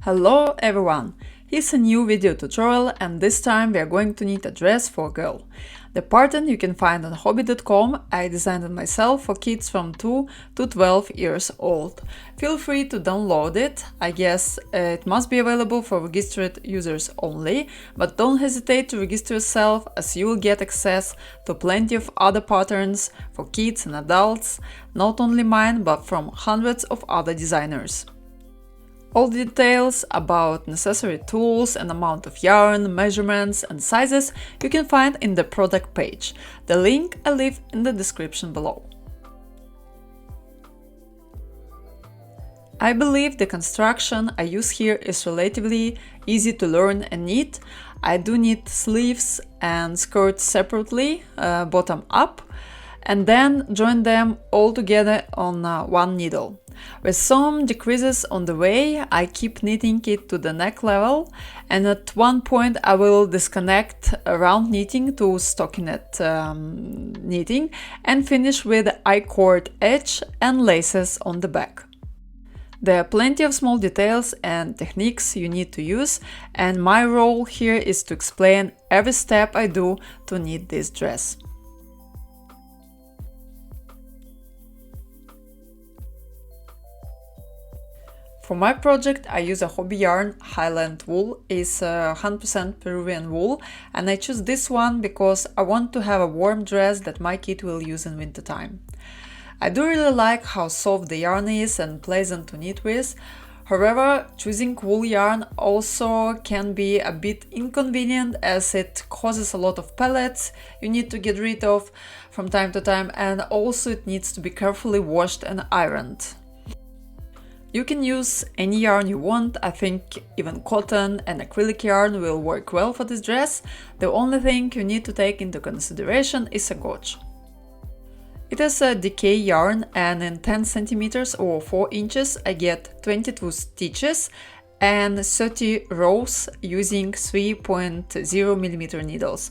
Hello everyone! Here's a new video tutorial, and this time we are going to knit a dress for a girl. The pattern you can find on hobby.com. I designed it myself for kids from 2 to 12 years old. Feel free to download it. I guess it must be available for registered users only, but don't hesitate to register yourself, as you will get access to plenty of other patterns for kids and adults, not only mine but from hundreds of other designers. All the details about necessary tools and amount of yarn, measurements and sizes you can find in the product page. The link I leave in the description below. I believe the construction I use here is relatively easy to learn and knit. I do knit sleeves and skirts separately, bottom up, and then join them all together on one needle. With some decreases on the way, I keep knitting it to the neck level, and at one point I will disconnect round knitting to stockinette knitting and finish with I-cord edge and laces on the back. There are plenty of small details and techniques you need to use, and my role here is to explain every step I do to knit this dress. For my project, I use a hobby yarn. Highland wool is 100% Peruvian wool, and I choose this one because I want to have a warm dress that my kid will use in wintertime. I do really like how soft the yarn is and pleasant to knit with. However, choosing wool yarn also can be a bit inconvenient, as it causes a lot of pellets you need to get rid of from time to time, and also it needs to be carefully washed and ironed. You can use any yarn you want. I think even cotton and acrylic yarn will work well for this dress. The only thing you need to take into consideration is a gauge. It is a decay yarn, and in 10 centimeters or 4 inches I get 22 stitches and 30 rows using 3.0mm needles.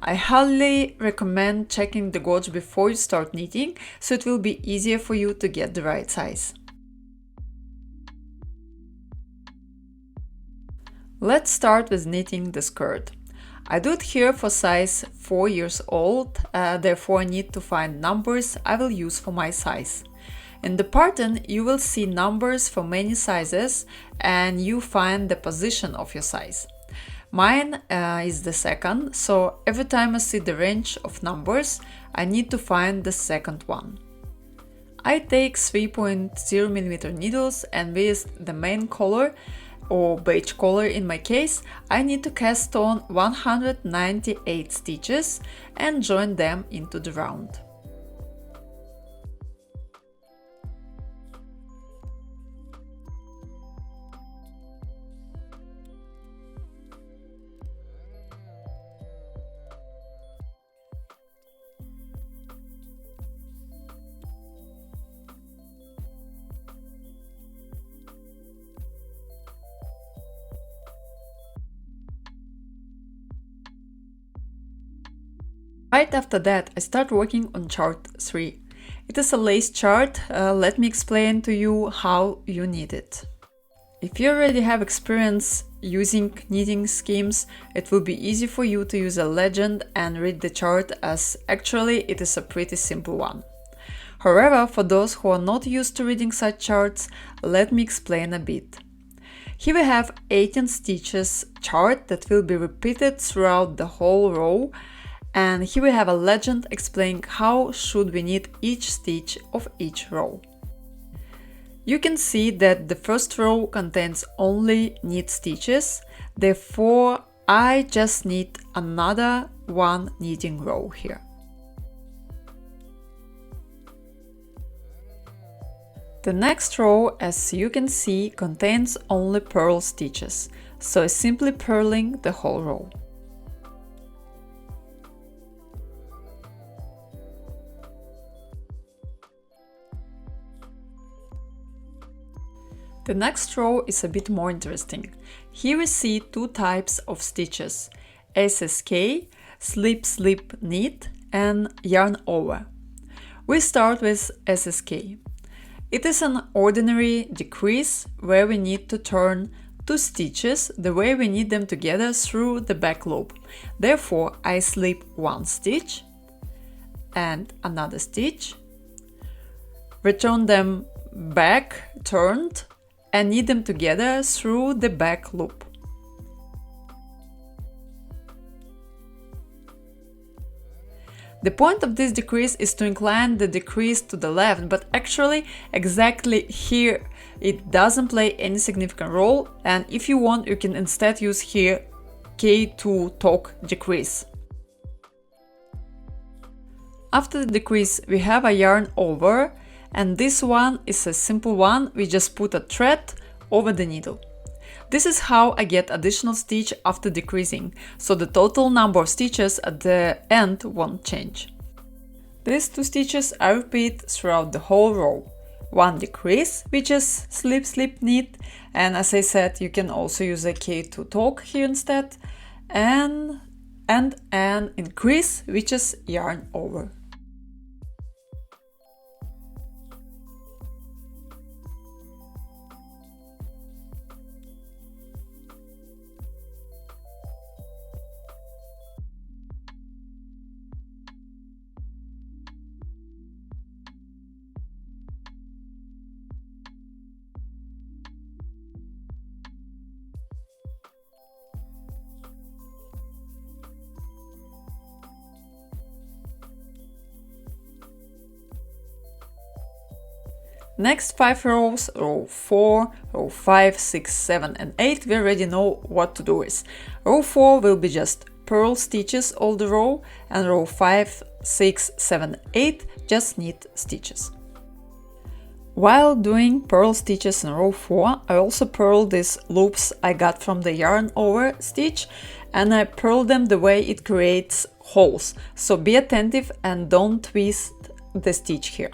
I highly recommend checking the gauge before you start knitting, so it will be easier for you to get the right size. Let's start with knitting the skirt. I do it here for size 4 years old, therefore I need to find numbers I will use for my size. In the pattern you will see numbers for many sizes, and you find the position of your size. Mine is the second, so every time I see the range of numbers, I need to find the second one. I take 3.0mm needles, and with the main color, or beige color in my case, I need to cast on 198 stitches and join them into the round. Right after that, I start working on chart 3. It is a lace chart. Let me explain to you how you knit it. If you already have experience using knitting schemes, it will be easy for you to use a legend and read the chart, as actually it is a pretty simple one. However, for those who are not used to reading such charts, let me explain a bit. Here we have 18 stitches chart that will be repeated throughout the whole row. And here we have a legend explaining how should we knit each stitch of each row. You can see that the first row contains only knit stitches, therefore I just knit another one knitting row here. The next row, as you can see, contains only purl stitches, so simply purling the whole row. The next row is a bit more interesting. Here we see two types of stitches: SSK, slip slip knit, and yarn over. We start with SSK. It is an ordinary decrease where we need to turn two stitches the way we knit them together through the back loop. Therefore, I slip one stitch and another stitch, return them back turned, and knit them together through the back loop. The point of this decrease is to incline the decrease to the left, but actually exactly here it doesn't play any significant role, and if you want you can instead use here K2 torque decrease. After the decrease we have a yarn over, and this one is a simple one, we just put a thread over the needle. This is how I get additional stitch after decreasing, so the total number of stitches at the end won't change. These two stitches I repeat throughout the whole row. One decrease, which is slip slip knit, and as I said you can also use a K2 torque here instead, and an increase, which is yarn over. Next 5 rows, row 4, row 5, 6, 7 and 8, we already know what to do with. Row 4 will be just purl stitches all the row, and row 5, 6, 7, 8 just knit stitches. While doing purl stitches in row 4, I also purled these loops I got from the yarn over stitch, and I purl them the way it creates holes, so be attentive and don't twist the stitch here.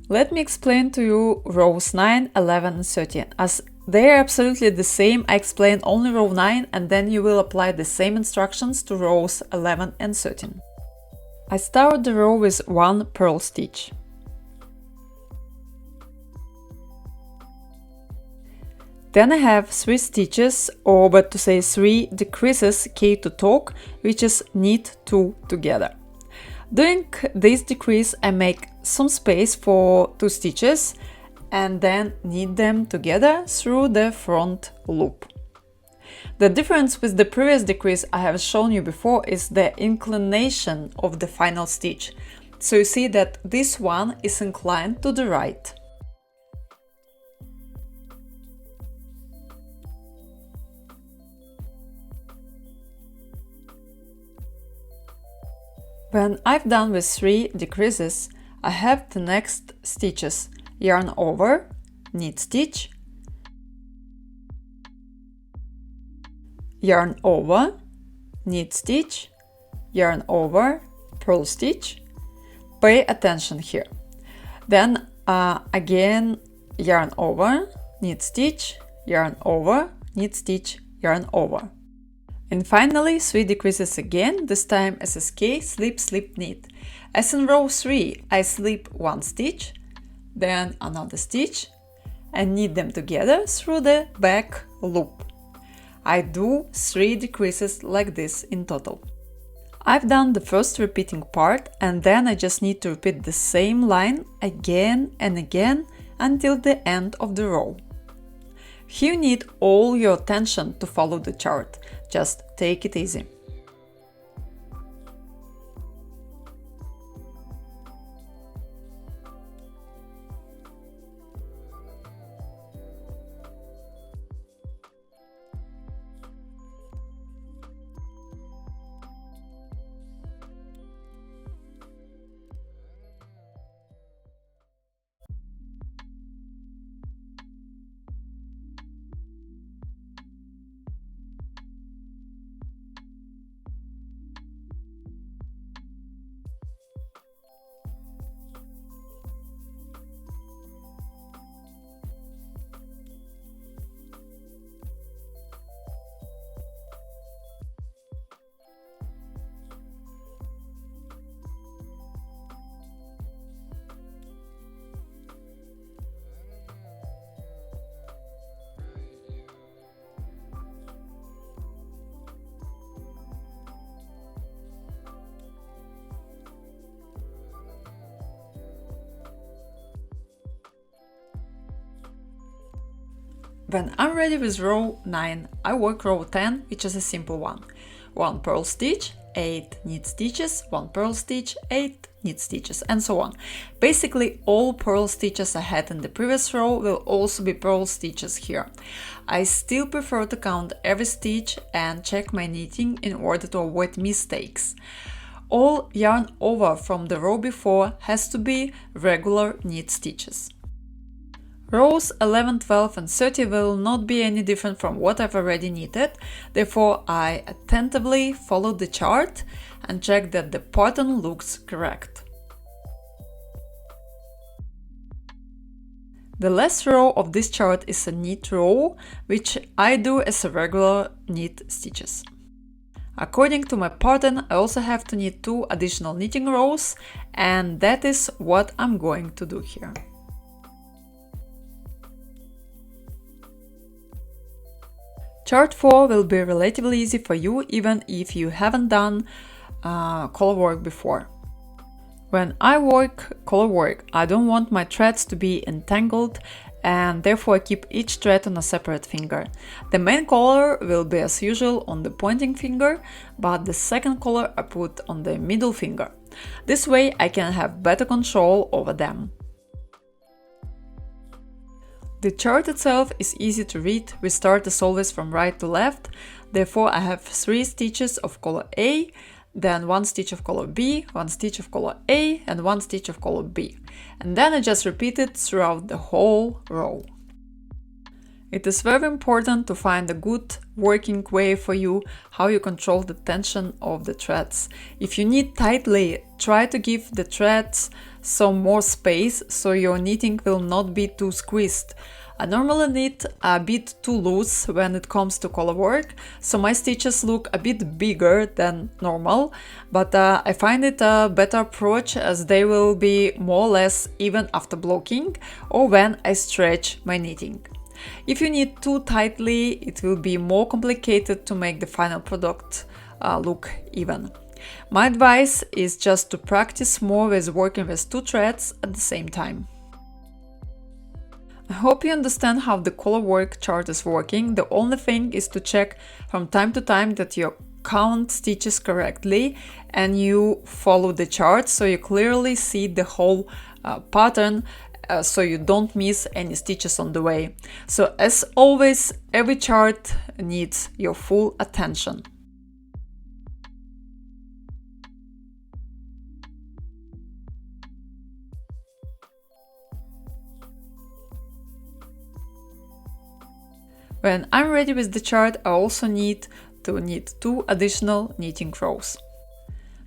Let me explain to you rows 9, 11 and 13. As they are absolutely the same, I explain only row 9 and then you will apply the same instructions to rows 11 and 13. I start the row with one purl stitch. Then I have 3 stitches, or but to say 3 decreases K2 torque, which is knit 2 together. During this decrease I make some space for 2 stitches and then knit them together through the front loop. The difference with the previous decrease I have shown you before is the inclination of the final stitch. So you see that this one is inclined to the right. When I've done with 3 decreases, I have the next stitches: yarn over, knit stitch, yarn over, knit stitch, yarn over, purl stitch. Pay attention here. Then again yarn over, knit stitch, yarn over, knit stitch, yarn over. And finally 3 decreases again, this time SSK, slip slip knit. As in row 3 I slip 1 stitch, then another stitch, and knit them together through the back loop. I do 3 decreases like this in total. I've done the first repeating part, and then I just need to repeat the same line again and again until the end of the row. Here you need all your attention to follow the chart. Just take it easy. When I'm ready with row 9, I work row 10, which is a simple one. 1 purl stitch, 8 knit stitches, 1 purl stitch, 8 knit stitches, and so on. Basically, all purl stitches I had in the previous row will also be purl stitches here. I still prefer to count every stitch and check my knitting in order to avoid mistakes. All yarn over from the row before has to be regular knit stitches. Rows 11, 12 and 30 will not be any different from what I've already knitted, therefore I attentively follow the chart and check that the pattern looks correct. The last row of this chart is a knit row, which I do as a regular knit stitches. According to my pattern, I also have to knit 2 additional knitting rows, and that is what I'm going to do here. Chart 4 will be relatively easy for you even if you haven't done Colorwork before. When I work Colorwork, I don't want my threads to be entangled, and therefore I keep each thread on a separate finger. The main color will be as usual on the pointing finger, but the second color I put on the middle finger. This way I can have better control over them. The chart itself is easy to read. We start as always from right to left, therefore I have 3 stitches of color A, then 1 stitch of color B, 1 stitch of color A and 1 stitch of color B. And then I just repeat it throughout the whole row. It is very important to find a good working way for you how you control the tension of the threads. If you knit tightly, try to give the threads some more space so your knitting will not be too squeezed. I normally knit a bit too loose when it comes to Colorwork, so my stitches look a bit bigger than normal, but I find it a better approach as they will be more or less even after blocking or when I stretch my knitting. If you knit too tightly, it will be more complicated to make the final product look even. My advice is just to practice more with working with 2 threads at the same time. I hope you understand how the Colorwork chart is working. The only thing is to check from time to time that you count stitches correctly and you follow the chart so you clearly see the whole pattern, so you don't miss any stitches on the way. So as always, every chart needs your full attention. When I'm ready with the chart, I also need to knit 2 additional knitting rows.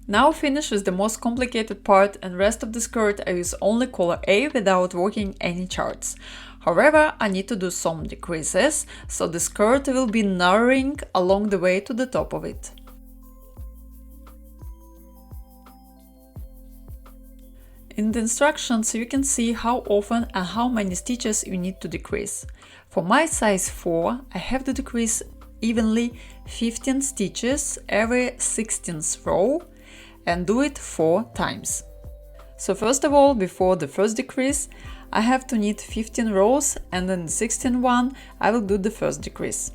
Now finish with the most complicated part, and rest of the skirt I use only color A without working any charts. However, I need to do some decreases, so the skirt will be narrowing along the way to the top of it. In the instructions you can see how often and how many stitches you need to decrease. For my size 4, I have to decrease evenly 15 stitches every 16th row and do it 4 times. So first of all, before the first decrease, I have to knit 15 rows, and in the 16th one I will do the first decrease.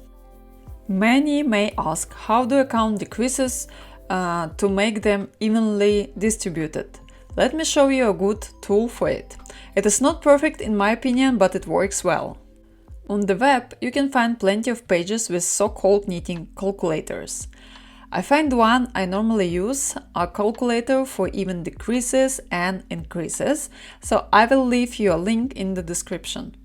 Many may ask, how do I count decreases to make them evenly distributed? Let me show you a good tool for it. It is not perfect in my opinion, but it works well. On the web you can find plenty of pages with so-called knitting calculators. I find one I normally use, a calculator for even decreases and increases, so I will leave you a link in the description.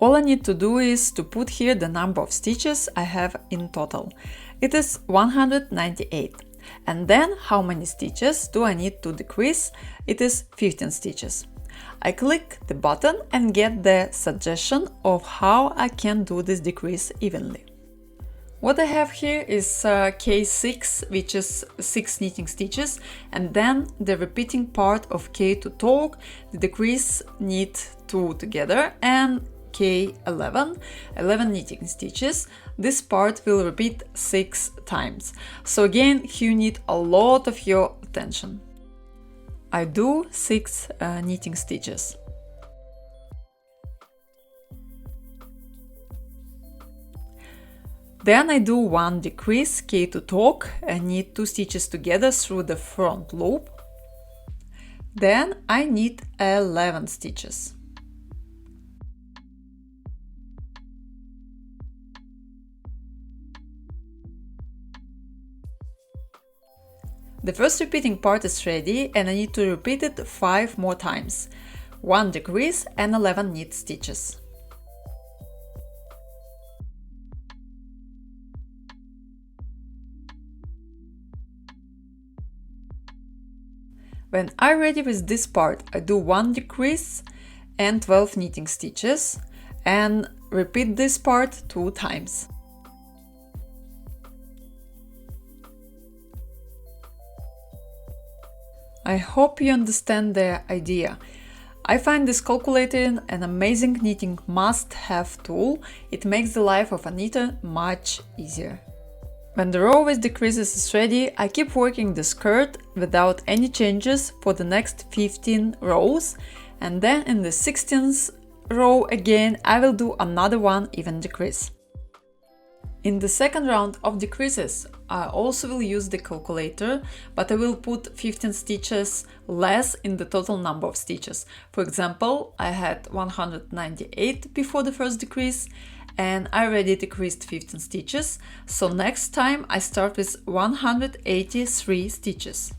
All I need to do is to put here the number of stitches I have in total. It is 198. And then how many stitches do I need to decrease? It is 15 stitches. I click the button and get the suggestion of how I can do this decrease evenly. What I have here is case 6, which is 6 knitting stitches, and then the repeating part of K2 talk, the decrease knit 2 together, and K11, 11 knitting stitches. This part will repeat 6 times. So again, you need a lot of your attention. I do 6 knitting stitches. Then I do 1 decrease, key to torque, and knit 2 stitches together through the front loop. Then I knit 11 stitches. The first repeating part is ready and I need to repeat it 5 more times. 1 decrease and 11 knit stitches. When I'm ready with this part, I do 1 decrease and 12 knitting stitches and repeat this part 2 times. I hope you understand the idea. I find this calculator an amazing knitting must-have tool. It makes the life of a knitter much easier. When the row with decreases is ready, I keep working the skirt without any changes for the next 15 rows, and then in the 16th row again I will do another 1 even decrease. In the second round of decreases, I also will use the calculator, but I will put 15 stitches less in the total number of stitches. For example, I had 198 before the first decrease, and I already decreased 15 stitches, so next time I start with 183 stitches.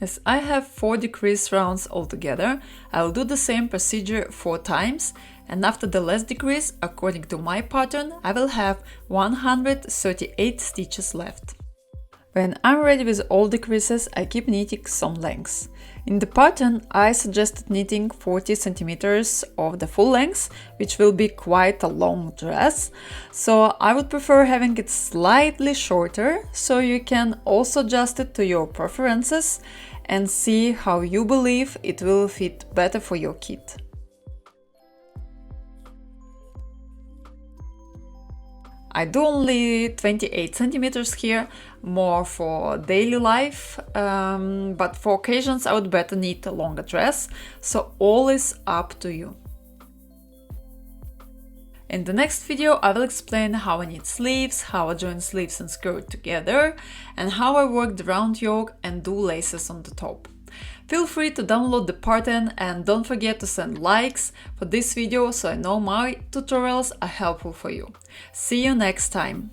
As I have 4 decrease rounds altogether, I will do the same procedure 4 times, and after the last decrease, according to my pattern, I will have 138 stitches left. When I'm ready with all decreases, I keep knitting some lengths. In the pattern, I suggested knitting 40 centimeters of the full length, which will be quite a long dress, so I would prefer having it slightly shorter, so you can also adjust it to your preferences and see how you believe it will fit better for your kit. I do only 28 centimeters here, more for daily life, but for occasions I would better knit a longer dress, so all is up to you. In the next video I will explain how I knit sleeves, how I join sleeves and skirt together, and how I work the round yoke and do laces on the top. Feel free to download the pattern and don't forget to send likes for this video so I know my tutorials are helpful for you. See you next time!